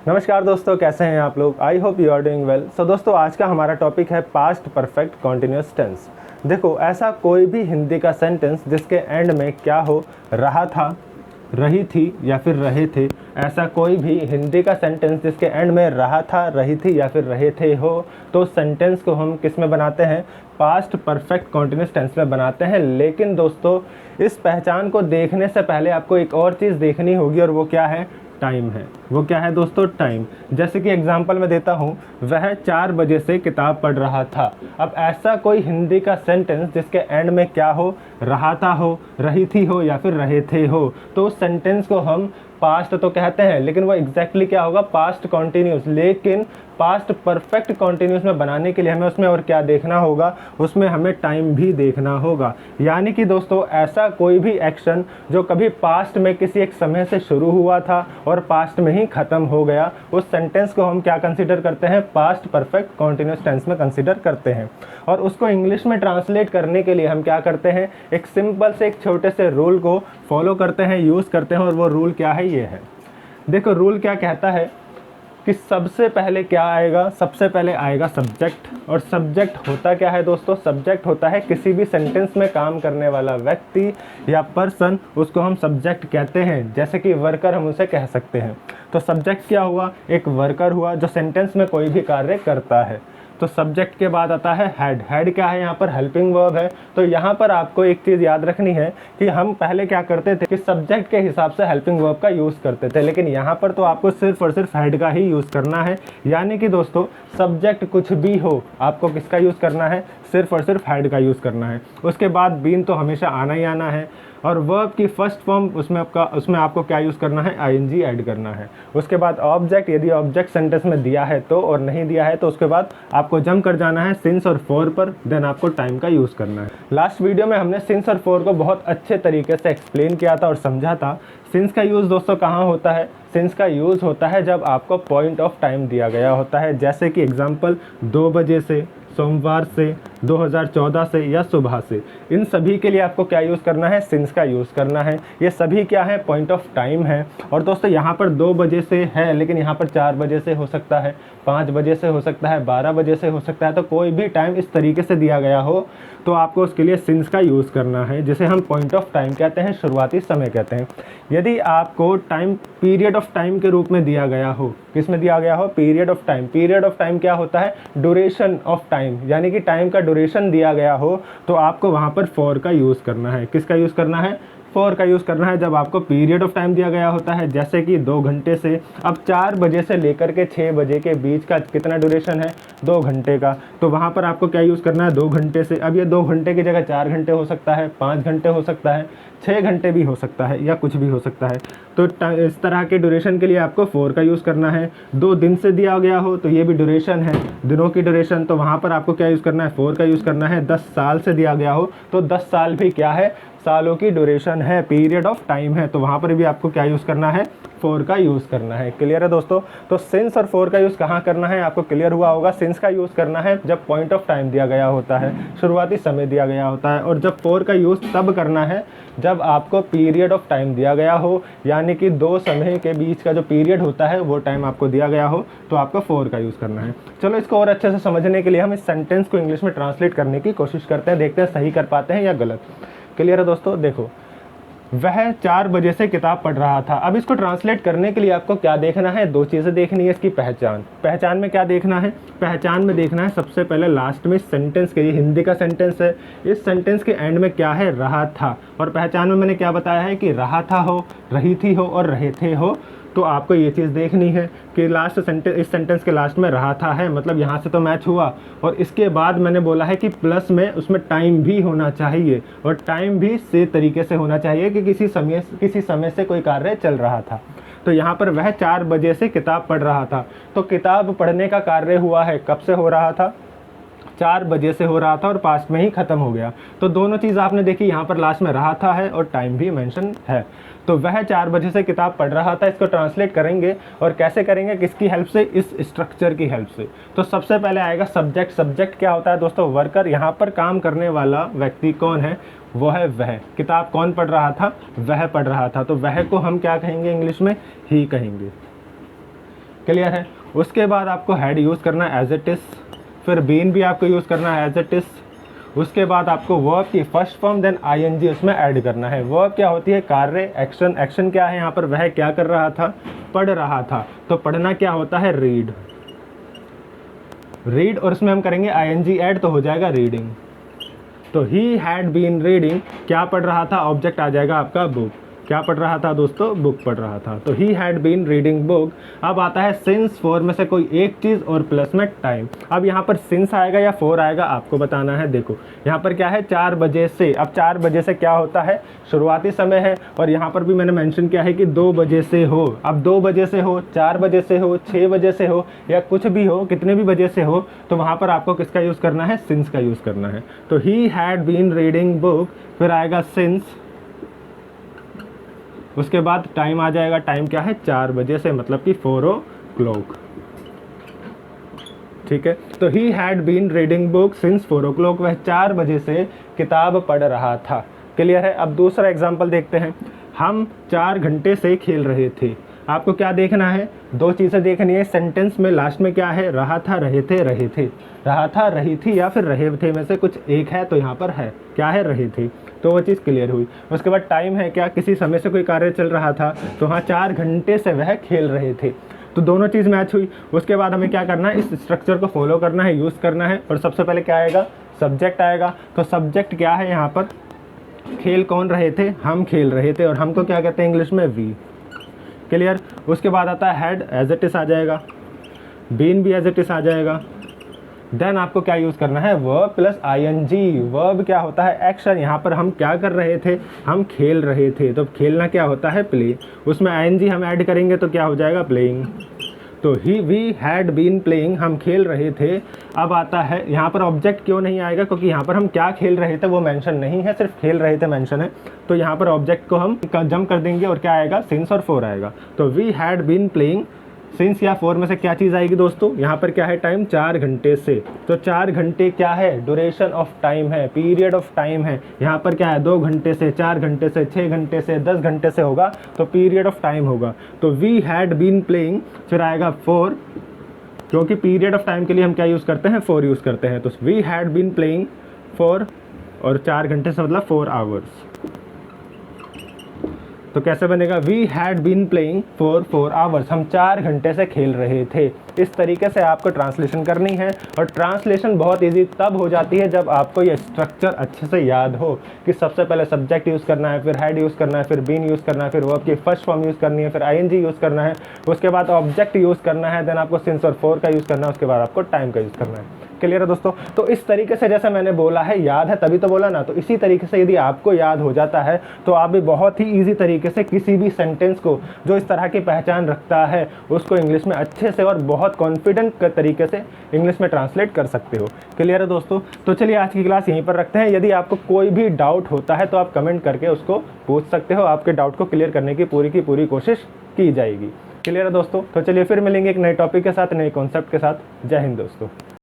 नमस्कार दोस्तों, कैसे हैं आप लोग। I hope you are doing well. So दोस्तों, आज का हमारा टॉपिक है पास्ट परफेक्ट कॉन्टिन्यूस टेंस। देखो, ऐसा कोई भी हिंदी का सेंटेंस जिसके एंड में क्या हो, रहा था, रही थी या फिर रहे थे। ऐसा कोई भी हिंदी का सेंटेंस जिसके एंड में रहा था, रही थी या फिर रहे थे हो, तो सेंटेंस को हम किस में बनाते हैं? पास्ट परफेक्ट कॉन्टिन्यूस टेंस में बनाते हैं। लेकिन दोस्तों, इस पहचान को देखने से पहले आपको एक और चीज़ देखनी होगी, और वो क्या है? टाइम है। वो क्या है दोस्तों? टाइम। जैसे कि एग्जांपल मैं देता हूँ, वह 4 बजे से किताब पढ़ रहा था। अब ऐसा कोई हिंदी का सेंटेंस जिसके एंड में क्या हो, रहा था हो, रही थी हो या फिर रहे थे हो, तो उस सेंटेंस को हम पास्ट तो कहते हैं, लेकिन वो एग्जैक्टली क्या होगा? Past continuous. लेकिन पास्ट परफेक्ट कॉन्टिन्यूस में बनाने के लिए हमें उसमें और क्या देखना होगा? उसमें हमें टाइम भी देखना होगा। यानी कि दोस्तों, ऐसा कोई भी एक्शन जो कभी पास्ट में किसी एक समय से शुरू हुआ था और पास्ट में ही ख़त्म हो गया, उस सेंटेंस को हम क्या कंसिडर करते हैं? पास्ट परफेक्ट कॉन्टिन्यूस टेंस में कंसिडर करते हैं। और उसको इंग्लिश में ट्रांसलेट करने के लिए हम क्या करते हैं? एक सिंपल से एक छोटे से रूल को फॉलो करते हैं, यूज़ करते हैं। और वो रूल क्या है? ये है, देखो रूल क्या कहता है कि सबसे पहले क्या आएगा? सबसे पहले आएगा सब्जेक्ट। और सब्जेक्ट होता क्या है दोस्तों? सब्जेक्ट होता है किसी भी सेंटेंस में काम करने वाला व्यक्ति या पर्सन, उसको हम सब्जेक्ट कहते हैं। जैसे कि वर्कर हम उसे कह सकते हैं। तो सब्जेक्ट क्या हुआ? एक वर्कर हुआ जो सेंटेंस में कोई भी कार्य करता है। तो सब्जेक्ट के बाद आता है हेड। हेड क्या है? यहाँ पर हेल्पिंग वर्ब है। तो यहाँ पर आपको एक चीज़ याद रखनी है कि हम पहले क्या करते थे कि सब्जेक्ट के हिसाब से हेल्पिंग वर्ब का यूज़ करते थे, लेकिन यहाँ पर तो आपको सिर्फ और सिर्फ हेड का ही यूज़ करना है। यानी कि दोस्तों, सब्जेक्ट कुछ भी हो, आपको किसका यूज़ करना है? सिर्फ और सिर्फ हेड का यूज़ करना है। उसके बाद बीन तो हमेशा आना ही आना है। और वर्ब की फर्स्ट फॉर्म उसमें आपको क्या यूज़ करना है? आईएनजी ऐड करना है। उसके बाद ऑब्जेक्ट, यदि ऑब्जेक्ट सेंटेंस में दिया है तो, और नहीं दिया है तो उसके बाद आपको जंप कर जाना है सिंस और फॉर पर। देन आपको टाइम का यूज़ करना है। लास्ट वीडियो में हमने सिंस और फॉर को बहुत अच्छे तरीके से एक्सप्लेन किया था और समझा था। सिंस का यूज़ दोस्तों कहाँ होता है? सिंस का यूज़ होता है जब आपको पॉइंट ऑफ टाइम दिया गया होता है। जैसे कि एग्जांपल 2 बजे से, सोमवार से, 2014 से या सुबह से, इन सभी के लिए आपको क्या यूज़ करना है? सिंस का यूज़ करना है। ये सभी क्या है? पॉइंट ऑफ टाइम है। और दोस्तों, यहाँ पर 2 बजे से है, लेकिन यहाँ पर 4 बजे से हो सकता है, 5 बजे से हो सकता है, 12 बजे से हो सकता है। तो कोई भी टाइम इस तरीके से दिया गया हो तो आपको उसके लिए सिंस का यूज़ करना है, जिसे हम पॉइंट ऑफ टाइम कहते हैं, शुरुआती समय कहते हैं। यदि आपको टाइम पीरियड ऑफ टाइम के रूप में दिया गया हो, किस में दिया गया हो? Period of time. Period of time क्या होता है? Duration of time. यानी कि टाइम का ड्यूरेशन दिया गया हो तो आपको वहाँ पर फॉर का यूज़ करना है। किसका यूज़ करना है? फॉर का यूज़ करना है जब आपको पीरियड ऑफ टाइम दिया गया होता है। जैसे कि 2 घंटे से, अब 4 बजे से लेकर के 6 बजे के बीच का कितना ड्यूरेशन है? 2 घंटे का। तो वहाँ पर आपको क्या यूज़ करना है? 2 घंटे से। अब ये 2 घंटे की जगह 4 घंटे हो सकता है, 5 घंटे हो सकता है, 6 घंटे भी हो सकता है, या कुछ भी हो सकता है। तो इस तरह के ड्यूरेशन के लिए आपको फॉर का यूज़ करना है। 2 दिन से दिया गया हो तो ये भी ड्यूरेशन है, दिनों की ड्यूरेशन, तो वहाँ पर आपको क्या यूज़ करना है? फॉर का यूज़ करना है। 10 साल से दिया गया हो तो 10 साल भी क्या है? सालों की ड्यूरेशन है, पीरियड ऑफ टाइम है। तो वहाँ पर भी आपको क्या यूज़ करना है? फॉर का यूज़ करना है। क्लियर है दोस्तों? तो सिंस और फॉर का यूज़ कहाँ करना है? आपको क्लियर हुआ होगा। सिंस का यूज़ करना है जब पॉइंट ऑफ टाइम दिया गया होता है, शुरुआती समय दिया गया होता है। और जब फॉर का यूज़ तब करना है जब आपको पीरियड ऑफ टाइम दिया गया हो, यानी कि 2 समय के बीच का जो पीरियड होता है वो टाइम आपको दिया गया हो, तो आपको फॉर का यूज़ करना है। चलो, इसको और अच्छे से समझने के लिए हम इस सेंटेंस को इंग्लिश में ट्रांसलेट करने की कोशिश करते हैं, देखते हैं सही कर पाते हैं या गलत। क्लियर है दोस्तों? देखो, वह 4 बजे से किताब पढ़ रहा था। अब इसको ट्रांसलेट करने के लिए आपको क्या देखना है? 2 चीज़ें देखनी है। इसकी पहचान। पहचान में क्या देखना है? पहचान में देखना है सबसे पहले लास्ट में सेंटेंस के, ये हिंदी का सेंटेंस है, इस सेंटेंस के एंड में क्या है? रहा था। और पहचान में मैंने क्या बताया है कि रहा था हो, रही थी हो और रहे थे हो। तो आपको ये चीज़ देखनी है कि लास्ट सेंटेंस, इस सेंटेंस के लास्ट में रहा था है, मतलब यहाँ से तो मैच हुआ। और इसके बाद मैंने बोला है कि प्लस में उसमें टाइम भी होना चाहिए, और टाइम भी से तरीके से होना चाहिए कि किसी समय से कोई कार्य चल रहा था। तो यहाँ पर वह 4 बजे से किताब पढ़ रहा था। तो किताब पढ़ने का कार्य हुआ है, कब से हो रहा था? 4 बजे से हो रहा था और पास्ट में ही ख़त्म हो गया। तो दोनों चीज़ आपने देखी, यहाँ पर लास्ट में रहा था है और टाइम भी मेंशन है। तो वह 4 बजे से किताब पढ़ रहा था, इसको ट्रांसलेट करेंगे। और कैसे करेंगे? किसकी हेल्प से? इस स्ट्रक्चर की हेल्प से। तो सबसे पहले आएगा सब्जेक्ट। सब्जेक्ट क्या होता है दोस्तों? वर्कर। यहाँ पर काम करने वाला व्यक्ति कौन है? वो है वह। किताब कौन पढ़ रहा था? वह पढ़ रहा था। तो वह को हम क्या कहेंगे इंग्लिश में? ही कहेंगे। क्लियर है। उसके बाद आपको हैड यूज़ करना है एज इट इज़, फिर बीन भी आपको यूज़ करना है एज इट इज़। उसके बाद आपको वर्ब की फर्स्ट फॉर्म देन आईएनजी उसमें ऐड करना है। वर्ब क्या होती है? कार्य, एक्शन। एक्शन क्या है यहाँ पर? वह क्या कर रहा था? पढ़ रहा था। तो पढ़ना क्या होता है? रीड। रीड और उसमें हम करेंगे आईएनजी ऐड तो हो जाएगा रीडिंग। तो ही हैड बीन रीडिंग, क्या पढ़ रहा था? ऑब्जेक्ट आ जाएगा आपका बुक। क्या पढ़ रहा था दोस्तों? बुक पढ़ रहा था। तो he had been reading book. अब आता है सिंस, फॉर में से कोई एक चीज़ और प्लस में टाइम। अब यहाँ पर सिंस आएगा या फॉर आएगा आपको बताना है। देखो यहाँ पर क्या है? 4 बजे से। अब 4 बजे से क्या होता है? शुरुआती समय है। और यहाँ पर भी मैंने मेंशन किया है कि 2 बजे से हो। अब 2 बजे से हो, 4 बजे से हो, 6 बजे से हो, या कुछ भी हो, कितने भी बजे से हो, तो वहाँ पर आपको किसका यूज़ करना है? सिंस का यूज़ करना है। तो he had been reading book, फिर आएगा सिंस, उसके बाद टाइम आ जाएगा। टाइम क्या है? 4 बजे से, मतलब कि 4 o'clock। ठीक है। तो he had been reading book since 4 o'clock, वह 4 बजे से किताब पढ़ रहा था। क्लियर है। अब दूसरा एग्जाम्पल देखते हैं। हम 4 घंटे से खेल रहे थे। आपको क्या देखना है? 2 चीज़ें देखनी है। सेंटेंस में लास्ट में क्या है? रहा था, रहे थे, रहे थे। रहा था, रही थी या फिर रहे थे में से कुछ एक है, तो यहाँ पर है क्या है? रहे थे। तो वो चीज़ क्लियर हुई। उसके बाद टाइम है क्या? किसी समय से कोई कार्य चल रहा था, तो हाँ 4 घंटे से वह खेल रहे थे। तो दोनों चीज़ मैच हुई। उसके बाद हमें क्या करना है? इस स्ट्रक्चर को फॉलो करना है, यूज़ करना है। और सबसे पहले क्या आएगा? सब्जेक्ट आएगा। तो सब्जेक्ट क्या है यहाँ पर? खेल कौन रहे थे? हम खेल रहे थे। और हमको क्या कहते हैं इंग्लिश में? वी। क्लियर। उसके बाद आता है हैड, एज इट इज़ आ जाएगा। बीन भी एज इट इज़ आ जाएगा। देन आपको क्या यूज़ करना है? Verb plus ING. वर्ब क्या होता है? एक्शन। यहाँ पर हम क्या कर रहे थे? हम खेल रहे थे। तो खेलना क्या होता है? प्ले। उसमें आईएनजी हम ऐड करेंगे तो क्या हो जाएगा? प्लेइंग। तो वी हैड बीन प्लेइंग, हम खेल रहे थे। अब आता है यहाँ पर ऑब्जेक्ट क्यों नहीं आएगा? क्योंकि यहाँ पर हम क्या खेल रहे थे वो मेंशन नहीं है, सिर्फ खेल रहे थे मेंशन है। तो यहाँ पर ऑब्जेक्ट को हम जम कर देंगे और क्या आएगा? सिंस और फॉर आएगा। तो we had been playing since या फॉर में से क्या चीज़ आएगी दोस्तों? यहाँ पर क्या है? टाइम 4 घंटे से। तो 4 घंटे क्या है? ड्यूरेशन ऑफ टाइम है, पीरियड ऑफ टाइम है। यहाँ पर क्या है? 2 घंटे से, 4 घंटे से, 6 घंटे से, 10 घंटे से होगा, तो पीरियड ऑफ टाइम होगा। तो वी हैड बीन प्लेइंग, फिर आएगा फॉर, क्योंकि पीरियड ऑफ टाइम के लिए हम क्या यूज़ करते हैं? फॉर यूज़ करते हैं। तो we had been playing for, और 4 घंटे से मतलब 4 आवर्स। तो कैसे बनेगा? We had been playing for 4 hours, हम 4 घंटे से खेल रहे थे। इस तरीके से आपको ट्रांसलेशन करनी है। और ट्रांसलेशन बहुत इजी तब हो जाती है जब आपको ये स्ट्रक्चर अच्छे से याद हो कि सबसे पहले सब्जेक्ट यूज़ करना है, फिर हैड यूज़ करना है, फिर बीन यूज़ करना है, फिर वर्ब की फर्स्ट फॉर्म यूज़ करनी है, फिर आईएनजी यूज़ करना है, उसके बाद ऑब्जेक्ट यूज़ करना है, देन आपको सिंस और फॉर का यूज़ करना है, उसके बाद आपको टाइम का यूज़ करना है। क्लियर है दोस्तों? तो इस तरीके से जैसे मैंने बोला है, याद है तभी तो बोला ना। तो इसी तरीके से यदि आपको याद हो जाता है तो आप भी बहुत ही ईजी तरीके से किसी भी सेंटेंस को जो इस तरह की पहचान रखता है उसको इंग्लिश में अच्छे से और बहुत कॉन्फिडेंट तरीके से इंग्लिश में ट्रांसलेट कर सकते हो। क्लियर है दोस्तों? तो चलिए आज की क्लास यहीं पर रखते हैं। यदि आपको कोई भी डाउट होता है तो आप कमेंट करके उसको पूछ सकते हो। आपके डाउट को क्लियर करने की पूरी कोशिश की जाएगी। क्लियर है दोस्तों? तो चलिए फिर मिलेंगे एक नए टॉपिक के साथ, नए कॉन्सेप्ट के साथ। जय हिंद दोस्तों।